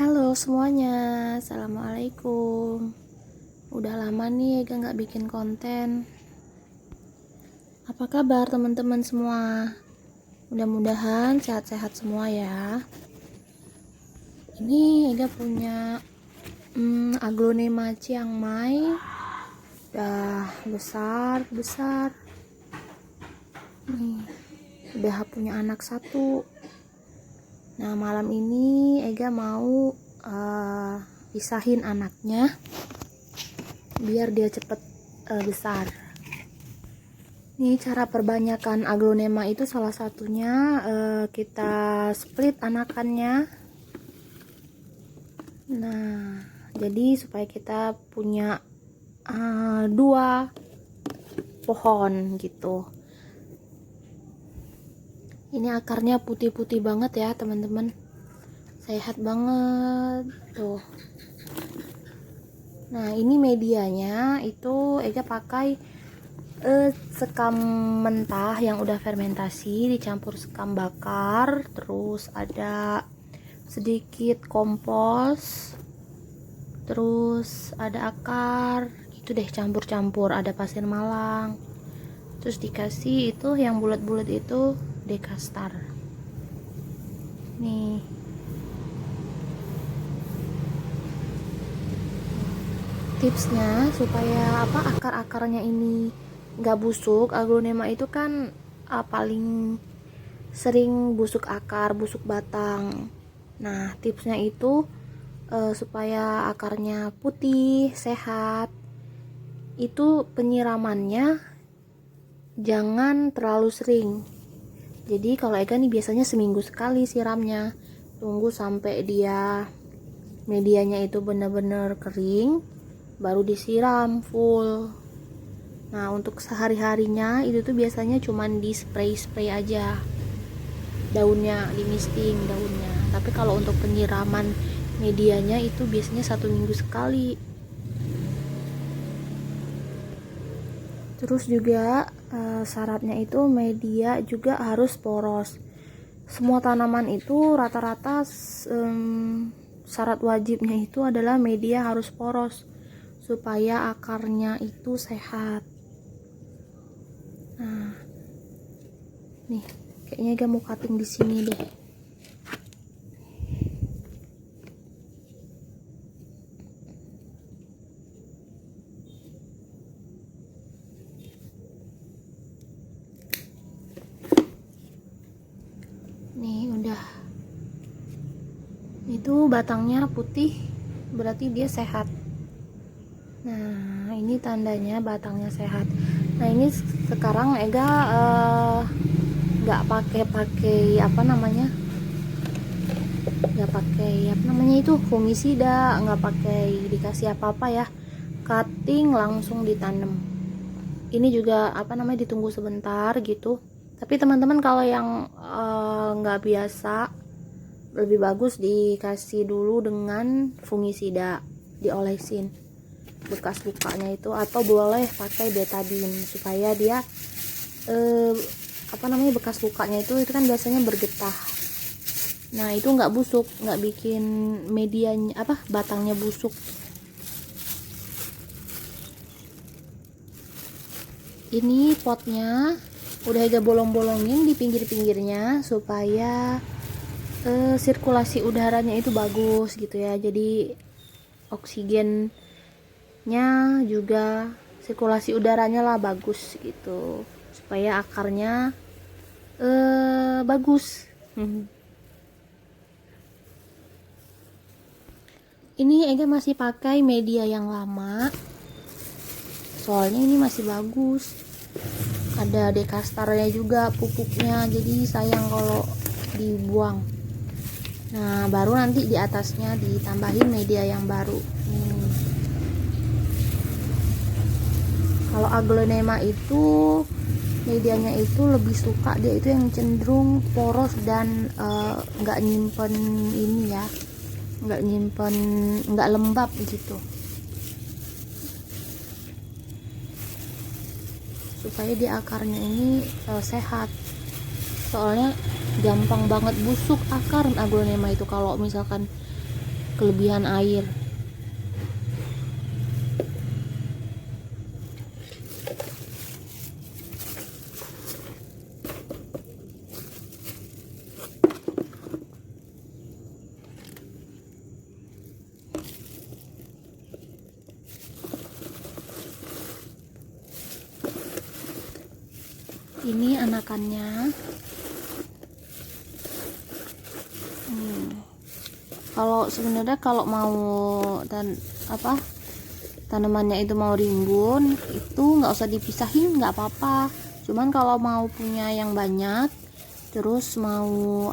Halo semuanya, assalamualaikum. Udah lama nih Ega nggak bikin konten. Apa kabar teman-teman semua? Mudah-mudahan sehat-sehat semua ya. Ini Ega punya Aglonema Chiang Mai. Udah besar. Nih, udah punya anak satu. Nah, malam ini Ega mau pisahin anaknya biar dia cepet besar. Ini cara perbanyakan aglonema itu salah satunya kita split anakannya. Nah, jadi supaya kita punya 2 pohon gitu. Ini akarnya putih-putih banget ya teman-teman, sehat banget tuh. Nah, ini medianya itu Ega pakai sekam mentah yang udah fermentasi dicampur sekam bakar, terus ada sedikit kompos, terus ada akar gitu deh, campur-campur, ada pasir malang, terus dikasih itu yang bulat-bulat itu dekastar. Nih, tipsnya supaya akar-akarnya ini nggak busuk. Aglonema itu kan paling sering busuk akar, busuk batang. Nah, tipsnya itu supaya akarnya putih, sehat, itu penyiramannya jangan terlalu sering. Jadi kalau Ega nih biasanya seminggu sekali siramnya. Tunggu sampai dia medianya itu benar-benar kering, baru disiram full. Nah, untuk sehari-harinya itu tuh biasanya cuman di spray aja daunnya, di misting daunnya. Tapi kalau untuk penyiraman medianya itu biasanya 1 minggu sekali. Terus juga syaratnya itu media juga harus poros. Semua tanaman itu rata-rata syarat wajibnya itu adalah media harus poros supaya akarnya itu sehat. Nah, nih kayaknya Ega mau cutting di sini deh. Nih udah, itu batangnya putih berarti dia sehat. Nah, ini tandanya batangnya sehat. Nah, ini sekarang Ega nggak pakai itu fungisida, nggak pakai dikasih apa-apa ya, cutting langsung ditanam. Ini juga ditunggu sebentar gitu. Tapi teman-teman kalau yang nggak biasa, lebih bagus dikasih dulu dengan fungisida, diolesin bekas lukanya itu, atau boleh pakai betadine supaya dia bekas lukanya itu kan biasanya bergetah. Nah, itu nggak busuk, nggak bikin medianya batangnya busuk. Ini potnya udah Ega bolong-bolongin di pinggir-pinggirnya supaya sirkulasi udaranya itu bagus gitu ya. Jadi oksigennya juga, sirkulasi udaranya lah bagus gitu, supaya akarnya bagus. Ini Ega masih pakai media yang lama, soalnya ini masih bagus. Ada dekastarnya juga, pupuknya, jadi sayang kalau dibuang. Nah, baru nanti di atasnya ditambahin media yang baru. Kalau aglonema itu medianya itu lebih suka dia itu yang cenderung poros dan nggak nyimpen ini ya, nggak lembab gitu, supaya di akarnya ini sehat. Soalnya gampang banget busuk akar aglonema itu kalau misalkan kelebihan air. Ini anakannya. Kalau sebenarnya kalau mau tanamannya itu mau rimbun, itu nggak usah dipisahin, nggak apa-apa. Cuman kalau mau punya yang banyak, terus mau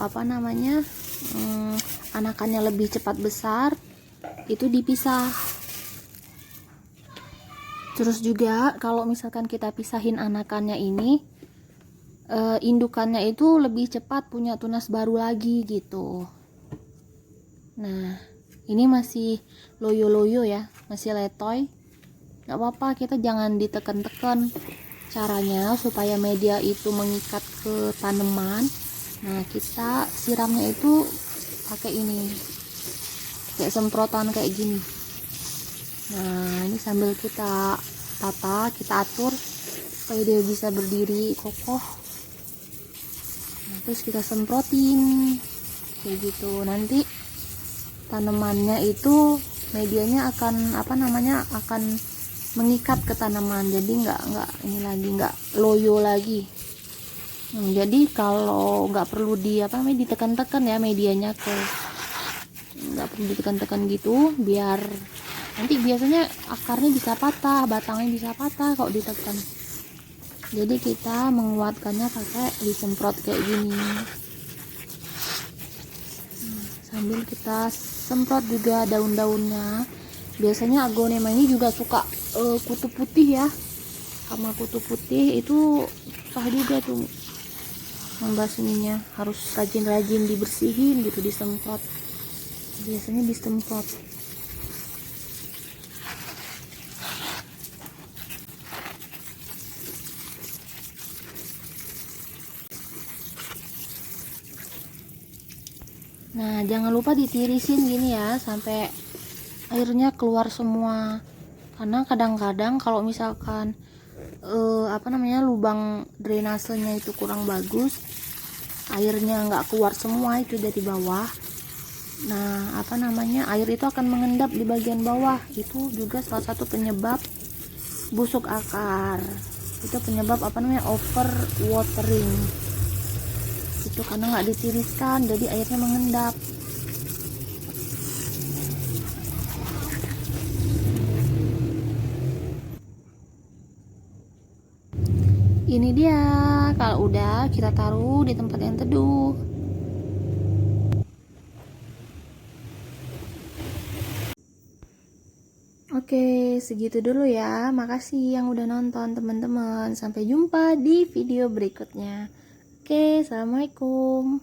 anakannya lebih cepat besar, itu dipisah. Terus juga kalau misalkan kita pisahin anakannya ini, indukannya itu lebih cepat punya tunas baru lagi gitu. Nah, ini masih loyo-loyo ya, masih letoy. Gak apa-apa, kita jangan ditekan-tekan. Caranya supaya media itu mengikat ke tanaman. Nah, kita siramnya itu pakai ini, kayak semprotan kayak gini. Nah, ini sambil kita tata, kita atur supaya dia bisa berdiri kokoh. Nah, terus kita semprotin kayak gitu. Nanti tanamannya itu medianya akan akan mengikat ke tanaman, jadi nggak loyo lagi. Jadi kalau nggak perlu ditekan-tekan ya medianya, nggak perlu ditekan-tekan gitu, biar nanti biasanya akarnya bisa patah, batangnya bisa patah kalau ditekan. Jadi kita menguatkannya pakai disemprot kayak gini. Sambil kita semprot juga daun-daunnya. Biasanya aglonema ini juga suka kutu putih ya. Sama kutu putih itu susah juga tuh membasminya. Harus rajin-rajin dibersihin gitu, disemprot. Biasanya disemprot. Nah, jangan lupa ditirisin gini ya sampai airnya keluar semua. Karena kadang-kadang kalau misalkan lubang drainasenya itu kurang bagus, airnya nggak keluar semua itu dari bawah. Nah, air itu akan mengendap di bagian bawah. Itu juga salah satu penyebab busuk akar. Itu penyebab over watering. Itu karena nggak ditiriskan, jadi airnya mengendap. Ini dia, kalau udah kita taruh di tempat yang teduh. Oke, segitu dulu ya. Makasih yang udah nonton teman-teman. Sampai jumpa di video berikutnya. Oke, assalamualaikum.